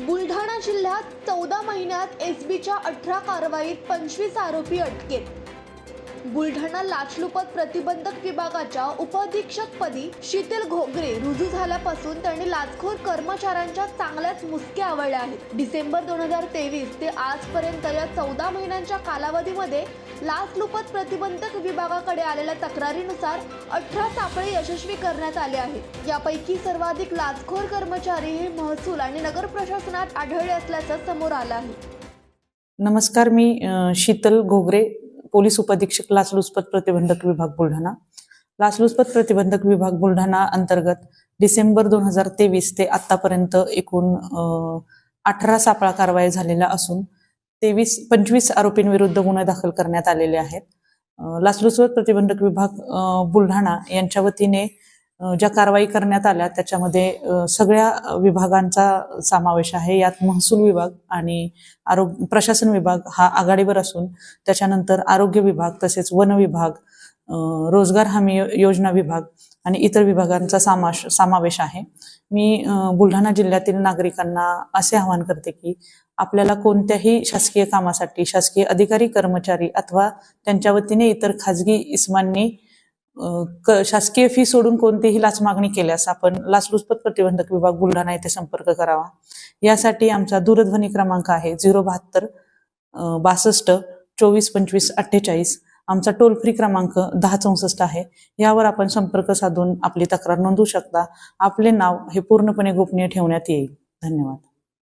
बुलढाणा जिल्ह्यात 14 महिन्यात एसबीच्या 18 कारवाईत 25 आरोपी अटकेत। बुलढाणा लाचलुचपत प्रतिबंधक विभागाच्या उपअधीक्षकपदी शीतल घोगरे रुजू झाल्यापासून त्यांनी लाचखोर कर्मचाऱ्यांच्या चांगल्याच मुसक्या आवळल्या आहेत। डिसेंबर 2023 ते आजपर्यंत या 14 महिन्यांच्या कालावधीमध्ये लाचलुचपत प्रतिबंधक विभागाकडे आलेल्या तक्रारीनुसार 18 सापळे यशस्वी करण्यात आले आहेत। यापैकी सर्वाधिक लाचखोर कर्मचारी हे महसूल आणि नगर प्रशासनात आढळले असल्याचं समोर आलं आहे। नमस्कार, मी शीतल घोगरे, पोलीस उपअधीक्षक लाचलुचपत प्रतिबंधक विभाग बुलढाणा। लाचलुचपत प्रतिबंधक विभाग बुलढाणा अंतर्गत डिसेंबर 2023 ते आतापर्यंत एकूण 18 सापळा कारवाई झालेल्या असून 25 आरोपींविरुद्ध गुन्हे दाखल करण्यात आलेले आहेत। लाचलुचपत प्रतिबंधक विभाग बुलढाणा यांच्या वतीने ज्या कारवाई करण्यात आल्या त्याच्यामध्ये सगळ्या विभागांचा समावेश आहे। यात महसूल विभाग आणि प्रशासन विभाग हा आघाडीवर असून त्याच्यानंतर आरोग्य विभाग, तसेच वन विभाग, रोजगार हमी योजना विभाग आणि इतर विभागांचा समावेश आहे। मी बुलढाणा जिल्ह्यातील नागरिकांना असे आवाहन करते की आपल्याला कोणत्याही शासकीय कामासाठी शासकीय अधिकारी, कर्मचारी अथवा त्यांच्या वतीने इतर खाजगी इस्मांनी शासकीय फी सोडून कोणतीही लाच मागणी केल्यास आपण लाचलुचपत प्रतिबंधक विभाग बुलढाणा येथे संपर्क करावा। यासाठी आमचा दूरध्वनी क्रमांक आहे 072 62 24 25 48। आमचा टोल फ्री क्रमांक 1064 आहे। यावर आपण संपर्क साधून आपली तक्रार नोंदवू शकता। आपले नाव हे पूर्णपणे गोपनीय ठेवण्यात येईल। धन्यवाद।